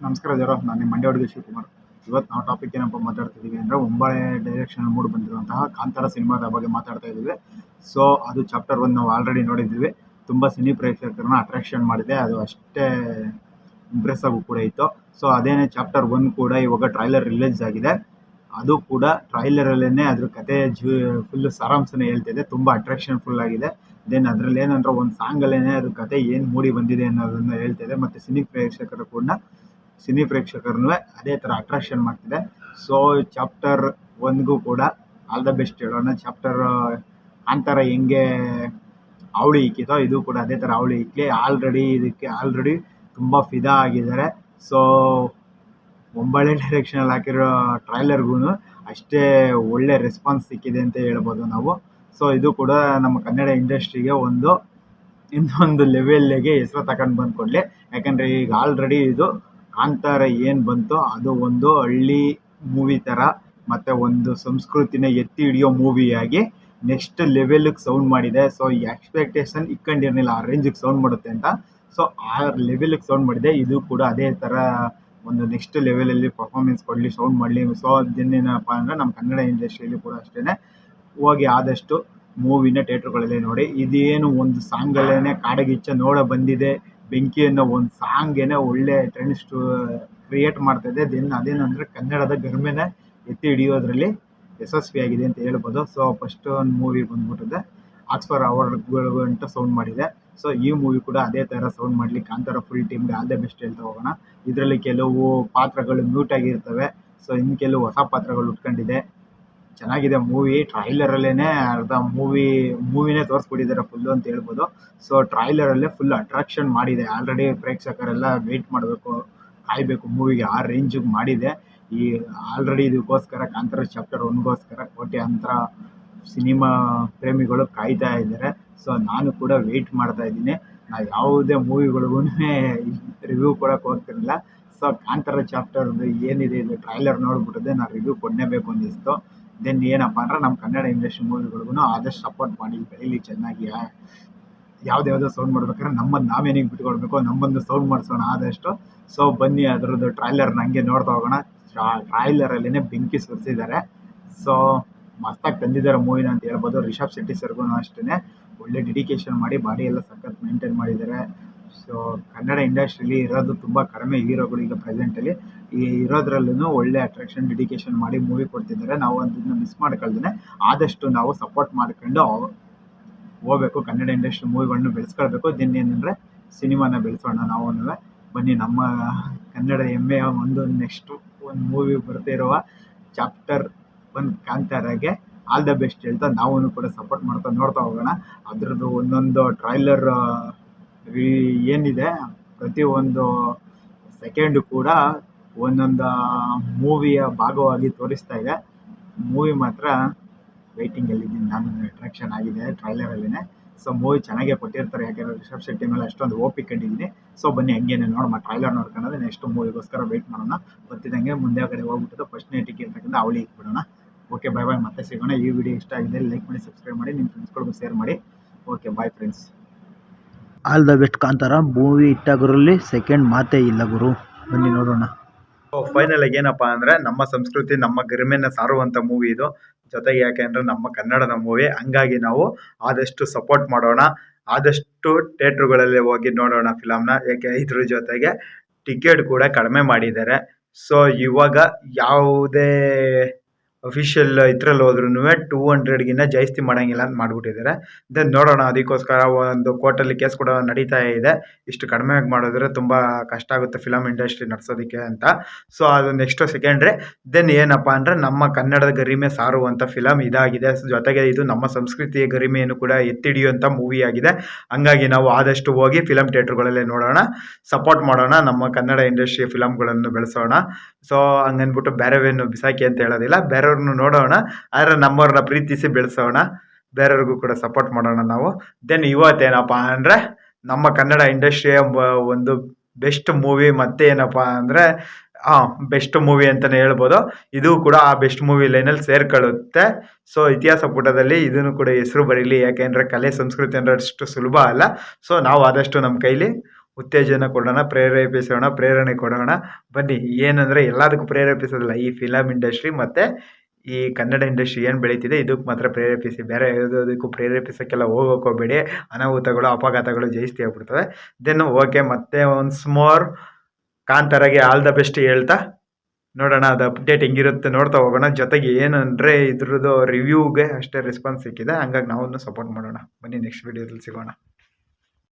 ನಮಸ್ಕಾರ ಜರೋ, ನಾನು ನಿಮ್ಮ ಮಂಡ್ಯ ಹುಡುಗ ಶಿವಕುಮಾರ್. ಇವತ್ತು ನಾವು ಟಾಪಿಕ್ ಏನಪ್ಪ ಮಾತಾಡ್ತಿದ್ದೀವಿ ಅಂದರೆ, ಒಂಬಳೆ ಡೈರೆಕ್ಷನ್ ಮೂಡಿ ಬಂದಿರುವಂತಹ ಕಾಂತಾರ ಸಿನಿಮಾದ ಬಗ್ಗೆ ಮಾತಾಡ್ತಾ ಇದ್ದೀವಿ. ಸೊ ಅದು ಚಾಪ್ಟರ್ 1 ನಾವು ಆಲ್ರೆಡಿ ನೋಡಿದ್ದೀವಿ. ತುಂಬ ಸಿನಿ ಪ್ರೇಕ್ಷಕರನ್ನ ಅಟ್ರಾಕ್ಷನ್ ಮಾಡಿದೆ, ಅದು ಅಷ್ಟೇ ಇಂಪ್ರೆಸ್ಸಿವ್ ಕೂಡ ಇತ್ತು. ಸೊ ಅದೇನೇ ಚಾಪ್ಟರ್ 1 ಕೂಡ ಇವಾಗ ಟ್ರೈಲರ್ ರಿಲೀಸ್ ಆಗಿದೆ. ಅದು ಕೂಡ ಟ್ರೈಲರಲ್ಲೇ ಅದ್ರ ಕತೆ ಫುಲ್ ಸಾರಾಂಶನೇ ಹೇಳ್ತಿದೆ. ತುಂಬ ಅಟ್ರಾಕ್ಷನ್ ಫುಲ್ ಆಗಿದೆ. ದೆನ್ ಅದರಲ್ಲಿ ಏನಂದ್ರೆ ಒಂದು ಸಾಂಗಲ್ಲೇ ಅದ್ರ ಕತೆ ಏನು ಮೂಡಿ ಬಂದಿದೆ ಅನ್ನೋದನ್ನ ಹೇಳ್ತಿದೆ. ಮತ್ತು ಸಿನಿ ಪ್ರೇಕ್ಷಕರನ್ನು ಅದೇ ಥರ ಅಟ್ರಾಕ್ಷನ್ ಮಾಡ್ತಿದೆ. ಸೊ ಚಾಪ್ಟರ್ 1ಗೂ ಕೂಡ ಆಲ್ ದ ಬೆಸ್ಟ್ ಹೇಳೋಣ. ಚಾಪ್ಟರ್ ಕಾಂತಾರ ಹೆಂಗೆ ಅವಳಿ ಇಕ್ಕಿತೋ ಇದು ಕೂಡ ಅದೇ ಥರ ಅವಳಿ ಇಕ್ಕಲಿ. ಆಲ್ರೆಡಿ ತುಂಬ ಫಿದಾ ಆಗಿದ್ದಾರೆ. ಸೊ ಒಂಬಳೆ ಡೈರೆಕ್ಷನಲ್ಲಿ ಹಾಕಿರೋ ಟ್ರೈಲರ್ಗೂ ಅಷ್ಟೇ ಒಳ್ಳೆ ರೆಸ್ಪಾನ್ಸ್ ಸಿಕ್ಕಿದೆ ಅಂತ ಹೇಳ್ಬೋದು ನಾವು. ಸೊ ಇದು ಕೂಡ ನಮ್ಮ ಕನ್ನಡ ಇಂಡಸ್ಟ್ರಿಗೆ ಇನ್ನೊಂದು ಲೆವೆಲ್ಗೆ ಹೆಸರು ತಗೊಂಡು ಬಂದ್ಕೊಡ್ಲಿ. ಯಾಕಂದರೆ ಈಗ ಆಲ್ರೆಡಿ ಇದು ಕಾಂತಾರ ಏನು ಬಂತು ಅದು ಒಂದು ಹಳ್ಳಿ ಮೂವಿ ಥರ ಮತ್ತು ಒಂದು ಸಂಸ್ಕೃತಿನ ಎತ್ತಿ ಹಿಡಿಯೋ ಮೂವಿಯಾಗಿ ನೆಕ್ಸ್ಟ್ ಲೆವೆಲ್ಗೆ ಸೌಂಡ್ ಮಾಡಿದೆ. ಸೊ ಈ ಎಕ್ಸ್ಪೆಕ್ಟೇಷನ್ ಇಟ್ಕೊಂಡಿರಲಿಲ್ಲ ಆ ರೇಂಜಿಗೆ ಸೌಂಡ್ ಮಾಡುತ್ತೆ ಅಂತ. ಸೊ ಆ ಲೆವೆಲ್ಗೆ ಸೌಂಡ್ ಮಾಡಿದೆ. ಇದು ಕೂಡ ಅದೇ ಥರ ಒಂದು ನೆಕ್ಸ್ಟ್ ಲೆವೆಲಲ್ಲಿ ಪರ್ಫಾರ್ಮೆನ್ಸ್ ಕೊಡಲಿ, ಸೌಂಡ್ ಮಾಡಲಿ. ಸೊ ಅದೇನೇನಪ್ಪ ಅಂದರೆ ನಮ್ಮ ಕನ್ನಡ ಇಂಡಸ್ಟ್ರಿಯಲ್ಲಿ ಕೂಡ ಅಷ್ಟೇ ಹೋಗಿ ಆದಷ್ಟು ಮೂವಿನ ಥಿಯೇಟ್ರ್ಗಳಲ್ಲೇ ನೋಡಿ. ಇದೇನು ಒಂದು ಸಾಂಗಲ್ಲೇ ಕಾಡಗಿಚ್ಚ ನೋಡ ಬಂದಿದೆ ಬೆಂಕಿ ಅನ್ನೋ ಒಂದು ಸಾಂಗೇನೆ ಒಳ್ಳೆ ಟ್ರೆಂಡ್ಸ್ ಕ್ರಿಯೇಟ್ ಮಾಡ್ತಾಯಿದೆ. ಅದೇನಂದರೆ ಕನ್ನಡದ ಗರಿಮೆನ ಎತ್ತಿ ಹಿಡಿಯೋದ್ರಲ್ಲಿ ಯಶಸ್ವಿಯಾಗಿದೆ ಅಂತ ಹೇಳ್ಬೋದು. ಸೊ ಫಸ್ಟ್ ಒಂದು ಮೂವಿ ಬಂದ್ಬಿಟ್ಟಿದೆ, ಆಸ್ಕರ್ ಅವಾರ್ಡ್ಗಳು ಅಂತ ಸೌಂಡ್ ಮಾಡಿದೆ. ಸೊ ಈ ಮೂವಿ ಕೂಡ ಅದೇ ಥರ ಸೌಂಡ್ ಮಾಡಲಿ. ಕಾಂತಾರ ಫುಲ್ ಟೀಮ್ಗೆ ಆಲ್ ದ ಬೆಸ್ಟ್ ಹೇಳ್ತಾ ಹೋಗೋಣ. ಇದರಲ್ಲಿ ಕೆಲವು ಪಾತ್ರಗಳು ಮ್ಯೂಟ್ ಆಗಿರ್ತವೆ. ಸೊ ಇನ್ನು ಕೆಲವು ಹೊಸ ಪಾತ್ರಗಳು ಉಟ್ಕೊಂಡಿದೆ. ಚೆನ್ನಾಗಿದೆ ಮೂವಿ. ಟ್ರೈಲರಲ್ಲೇ ಅರ್ಧ ಮೂವಿನೇ ತೋರಿಸ್ಬಿಟ್ಟಿದ್ದಾರೆ ಫುಲ್ಲು ಅಂತ ಹೇಳ್ಬೋದು. ಸೊ ಟ್ರೈಲರಲ್ಲೇ ಫುಲ್ ಅಟ್ರಾಕ್ಷನ್ ಮಾಡಿದೆ. ಆಲ್ರೆಡಿ ಪ್ರೇಕ್ಷಕರೆಲ್ಲ ವೆಯ್ಟ್ ಮಾಡಬೇಕು, ಕಾಯಬೇಕು ಮೂವಿಗೆ, ಆ ರೇಂಜಿಗೆ ಮಾಡಿದೆ. ಈ ಆಲ್ರೆಡಿ ಇದಕ್ಕೋಸ್ಕರ ಕಾಂತಾರ ಚಾಪ್ಟರ್ 1ಗೋಸ್ಕರ ಕೋಟ್ಯಾಂತರ ಸಿನಿಮಾ ಪ್ರೇಮಿಗಳು ಕಾಯ್ತಾ ಇದ್ದಾರೆ. ಸೊ ನಾನು ಕೂಡ ವೆಯ್ಟ್ ಮಾಡ್ತಾ ಇದ್ದೀನಿ. ನಾನು ಯಾವುದೇ ಮೂವಿಗಳಿಗೂ ರಿವ್ಯೂ ಕೊಡೋಕೆ ಹೋಗ್ತಿರಲಿಲ್ಲ. ಸೊ ಕಾಂತಾರ ಚಾಪ್ಟರ್ದು ಏನಿದೆ ಇದು ಟ್ರೈಲರ್ ನೋಡ್ಬಿಟ್ಟಿದೆ, ನಾನು ರಿವ್ಯೂ ಕೊಡಲೇಬೇಕು ಅನ್ನಿಸ್ತು. ದೆನ್ ಏನಪ್ಪ ಅಂದರೆ ನಮ್ಮ ಕನ್ನಡ ಇಂಡಸ್ಟ್ರಿ ಮೂವಿಗಳಿಗೂ ಆದಷ್ಟು ಸಪೋರ್ಟ್ ಮಾಡಿ, ಬೆಳೀಲಿ ಚೆನ್ನಾಗಿ. ಯಾವುದ್ಯಾವುದೋ ಸೌಂಡ್ ಮಾಡ್ಬೇಕಾದ್ರೆ ನಮ್ಮನ್ನು ನಾವೇನಿಗೆ ಬಿಟ್ಕೊಡ್ಬೇಕು, ನಮ್ಮೊಂದು ಸೌಂಡ್ ಮಾಡಿಸೋಣ ಆದಷ್ಟು. ಸೊ ಬನ್ನಿ ಅದರದ್ದು ಟ್ರೈಲರ್ನ ಹಂಗೆ ನೋಡ್ತಾ ಹೋಗೋಣ. ಟ್ರೈಲರಲ್ಲೇ ಬೆಂಕಿ ಸುರಿಸಿದ್ದಾರೆ. ಸೊ ಮಸ್ತಾಗಿ ತಂದಿದ್ದಾರೆ ಮೂವಿನ ಅಂತ ಹೇಳ್ಬೋದು. ರಿಷಬ್ ಶೆಟ್ಟಿ ಸರ್ಗೂ ಅಷ್ಟೇ ಒಳ್ಳೆ ಡೆಡಿಕೇಶನ್ ಮಾಡಿ ಬಾಡಿ ಎಲ್ಲ ಸಖತ್ ಮೇಂಟೈನ್ ಮಾಡಿದ್ದಾರೆ. ಸೊ ಕನ್ನಡ ಇಂಡಸ್ಟ್ರಿಲಿ ಇರೋದು ತುಂಬ ಕಡಿಮೆ ಹೀರೋಗಳು ಈಗ ಪ್ರೆಸೆಂಟಲ್ಲಿ. ಈ ಇರೋದ್ರಲ್ಲೂ ಒಳ್ಳೆ ಅಟ್ರಾಕ್ಷನ್ ಡೆಡಿಕೇಶನ್ ಮಾಡಿ ಮೂವಿ ಕೊಡ್ತಿದ್ದಾರೆ. ನಾವು ಅದನ್ನು ಮಿಸ್ ಮಾಡ್ಕೊಳ್ದೇ ಆದಷ್ಟು ನಾವು ಸಪೋರ್ಟ್ ಮಾಡ್ಕೊಂಡು ಹೋಗ್ಬೇಕು. ಕನ್ನಡ ಇಂಡಸ್ಟ್ರಿ ಮೂವಿಗಳನ್ನ ಬೆಳೆಸ್ಕೊಳ್ಬೇಕು. ಏನಂದರೆ ಸಿನಿಮಾನ ಬೆಳೆಸೋಣ ನಾವು. ಬನ್ನಿ ನಮ್ಮ ಕನ್ನಡ ಹೆಮ್ಮೆಯ ನೆಕ್ಸ್ಟ್ ಒಂದು ಮೂವಿ ಬರ್ತಿರುವ ಚಾಪ್ಟರ್ 1 ಕಾಂತಾರಾಗೆ ಆಲ್ ದ ಬೆಸ್ಟ್ ಹೇಳ್ತಾ ನಾವು ಕೂಡ ಸಪೋರ್ಟ್ ಮಾಡ್ತಾ ನೋಡ್ತಾ ಹೋಗೋಣ. ಅದ್ರದ್ದು ಒಂದೊಂದು ಟ್ರೈಲರ್ ಏನಿದೆ ಪ್ರತಿಯೊಂದು ಸೆಕೆಂಡು ಕೂಡ ಒಂದೊಂದು ಮೂವಿಯ ಭಾಗವಾಗಿ ತೋರಿಸ್ತಾ ಇದೆ. ಮೂವಿ ಮಾತ್ರ ವೆಯ್ಟಿಂಗಲ್ಲಿದ್ದೀನಿ ನಾನು. ಅಟ್ರಾಕ್ಷನ್ ಆಗಿದೆ ಟ್ರೈಲರಲ್ಲೇ. ಸೊ ಮೂವಿ ಚೆನ್ನಾಗೇ ಕೊಟ್ಟಿರ್ತಾರೆ, ಯಾಕೆಂದರೆ ರಿಷಬ್ ಶೆಟ್ಟಿ ಮೇಲೆ ಅಷ್ಟೊಂದು ಓಪಿ ಕಂಡಿದ್ದೀನಿ. ಸೊ ಬನ್ನಿ ಹಂಗೇನೆ ನೋಡೋಣ, ಟ್ರೈಲರ್ ನೋಡ್ಕೊಂಡ್ರೆ ನೆಕ್ಸ್ಟ್ ಮೂವಿಗೋಸ್ಕರ ವೆಯ್ಟ್ ಮಾಡೋಣ. ಗೊತ್ತಿದ್ದಂಗೆ ಮುಂದೆ ಕಡೆ ಹೋಗ್ಬಿಟ್ಟು ಫಸ್ಟ್ನೇ ಟಿಕೆಟ್ ತಗೊಂಡು ಅವಳಿ ಇಟ್ಬಿಡೋಣ. ಓಕೆ, ಬಾಯ್ ಬಾಯ್, ಮತ್ತೆ ಸಿಗೋಣ. ಈ ವಿಡಿಯೋ ಇಷ್ಟ ಆಗಿದೆ ಲೈಕ್ ಮಾಡಿ, ಸಬ್ಸ್ಕ್ರೈಬ್ ಮಾಡಿ, ನಿಮ್ಮ ಫ್ರೆಂಡ್ಸ್ಗಳಿಗೂ ಶೇರ್ ಮಾಡಿ. Okay, bye friends. All the best Kantara. Movie ಇಟ್ಟಾಗರಲ್ಲಿ ಸೆಕೆಂಡ್ ಮಾತೇ ಇಲ್ಲ ಗುರು. ಬನ್ನಿ ನೋಡೋಣ. ಫೈನಲ್ ಆಗಿ ಏನಪ್ಪ ಅಂದರೆ ನಮ್ಮ ಸಂಸ್ಕೃತಿ ನಮ್ಮ ಗರಿಮೆನ ಸಾರುವಂಥ ಮೂವಿ ಇದು. ಜೊತೆಗೆ ಯಾಕೆ ಅಂದರೆ ನಮ್ಮ ಕನ್ನಡದ ಮೂವಿ, ಹಂಗಾಗಿ ನಾವು ಆದಷ್ಟು ಸಪೋರ್ಟ್ ಮಾಡೋಣ. ಆದಷ್ಟು ಥಿಯೇಟ್ರುಗಳಲ್ಲಿ ಹೋಗಿ ನೋಡೋಣ ಫಿಲಮ್ನ. ಯಾಕೆ ಇದ್ರ ಜೊತೆಗೆ ಟಿಕೆಟ್ ಕೂಡ ಕಡಿಮೆ ಮಾಡಿದ್ದಾರೆ. ಸೊ ಇವಾಗ ಯಾವುದೇ ಅಫಿಷಿಯಲ್ ಇದ್ರಲ್ಲಿ ಹೋದ್ರೂ 200ಗಿನ್ನ ಜಾಸ್ತಿ ಮಾಡೋಂಗಿಲ್ಲ ಅಂತ ಮಾಡಿಬಿಟ್ಟಿದ್ದಾರೆ. ದೆನ್ ನೋಡೋಣ. ಅದಕ್ಕೋಸ್ಕರ ಒಂದು ಕೋರ್ಟಲ್ಲಿ ಕೇಸ್ ಕೂಡ ನಡೀತಾ ಇದೆ. ಇಷ್ಟು ಕಡಿಮೆಯಾಗಿ ಮಾಡಿದ್ರೆ ತುಂಬ ಕಷ್ಟ ಆಗುತ್ತೆ ಫಿಲಮ್ ಇಂಡಸ್ಟ್ರಿ ನಡೆಸೋದಕ್ಕೆ ಅಂತ. ಸೊ ಅದು ನೆಕ್ಸ್ಟು ಸೆಕೆಂಡ್ರಿ. ದೆನ್ ಏನಪ್ಪ ಅಂದರೆ ನಮ್ಮ ಕನ್ನಡದ ಗರಿಮೆ ಸಾರುವಂಥ ಫಿಲಮ್ ಇದಾಗಿದೆ. ಜೊತೆಗೆ ಇದು ನಮ್ಮ ಸಂಸ್ಕೃತಿಯ ಗರಿಮೆಯನ್ನು ಕೂಡ ಎತ್ತಿ ಹಿಡಿಯುವಂಥ ಮೂವಿ ಆಗಿದೆ. ಹಂಗಾಗಿ ನಾವು ಆದಷ್ಟು ಹೋಗಿ ಫಿಲಮ್ ಥಿಯೇಟ್ರುಗಳಲ್ಲೇ ನೋಡೋಣ, ಸಪೋರ್ಟ್ ಮಾಡೋಣ, ನಮ್ಮ ಕನ್ನಡ ಇಂಡಸ್ಟ್ರಿಯ ಫಿಲಮ್ಗಳನ್ನು ಬೆಳೆಸೋಣ. ಸೊ ಹಂಗನ್ಬಿಟ್ಟು ಬೇರೆವೇನು ಬಿಸಾಕಿ ಅಂತ ಹೇಳೋದಿಲ್ಲ, ಬೇರೆಯವ್ರನ್ನು ನೋಡೋಣ, ಆದರೆ ನಮ್ಮವ್ರನ್ನ ಪ್ರೀತಿಸಿ ಬೆಳೆಸೋಣ, ಬೇರೆಯವ್ರಿಗೂ ಕೂಡ ಸಪೋರ್ಟ್ ಮಾಡೋಣ ನಾವು. ದೆನ್ ಇವತ್ತೇನಪ್ಪ ಅಂದರೆ ನಮ್ಮ ಕನ್ನಡ ಇಂಡಸ್ಟ್ರಿಯ ಒಂದು ಬೆಸ್ಟ್ ಮೂವಿ, ಮತ್ತೆ ಏನಪ್ಪ ಅಂದರೆ ಬೆಸ್ಟ್ ಮೂವಿ ಅಂತಲೇ ಹೇಳ್ಬೋದು. ಇದು ಕೂಡ ಆ ಬೆಸ್ಟ್ ಮೂವಿ ಲೈನಲ್ಲಿ ಸೇರ್ಕೊಳ್ಳುತ್ತೆ. ಸೊ ಇತಿಹಾಸ ಪುಟದಲ್ಲಿ ಇದನ್ನು ಕೂಡ ಹೆಸರು ಬರೀಲಿ. ಯಾಕೆಂದರೆ ಕಲೆ ಸಂಸ್ಕೃತಿ ಅಂದರೆ ಅಷ್ಟು ಸುಲಭ ಅಲ್ಲ. ಸೊ ನಾವು ಆದಷ್ಟು ನಮ್ಮ ಕೈಲಿ ಉತ್ತೇಜನ ಕೊಡೋಣ, ಪ್ರೇರೇಪಿಸೋಣ, ಪ್ರೇರಣೆ ಕೊಡೋಣ. ಬನ್ನಿ, ಏನಂದರೆ ಎಲ್ಲದಕ್ಕೂ ಪ್ರೇರೇಪಿಸೋದಿಲ್ಲ, ಈ ಫಿಲಮ್ ಇಂಡಸ್ಟ್ರಿ ಮತ್ತು ಈ ಕನ್ನಡ ಇಂಡಸ್ಟ್ರಿ ಏನು ಬೆಳೀತಿದೆ ಇದಕ್ಕೆ ಮಾತ್ರ ಪ್ರೇರೇಪಿಸಿ, ಬೇರೆ ಯಾವುದಕ್ಕೂ ಪ್ರೇರೇಪಿಸೋಕ್ಕೆಲ್ಲ ಹೋಗೋಕ್ಕೋಗ್ಬೇಡಿ. ಅನಾಹುತಗಳು, ಅಪಘಾತಗಳು ಜಾಸ್ತಿ ಆಗ್ಬಿಡ್ತವೆ. ದೆನ್ ಓಕೆ, ಮತ್ತೆ ಒನ್ಸ್ ಮೋರ್ ಕಾಂತಾರಾಗೆ ಆಲ್ ದ ಬೆಸ್ಟ್ ಹೇಳ್ತಾ ನೋಡೋಣ ಅದು ಅಪ್ಡೇಟ್ ಹೆಂಗಿರುತ್ತೆ ನೋಡ್ತಾ ಹೋಗೋಣ. ಜೊತೆಗೆ ಏನಂದರೆ ಇದ್ರದ್ದು ರಿವ್ಯೂಗೆ ಅಷ್ಟೇ ರೆಸ್ಪಾನ್ಸ್ ಸಿಕ್ಕಿದೆ, ಹಂಗಾಗಿ ನಾವು ಸಪೋರ್ಟ್ ಮಾಡೋಣ. ಬನ್ನಿ ನೆಕ್ಸ್ಟ್ ವೀಡಿಯೋದಲ್ಲಿ ಸಿಗೋಣ.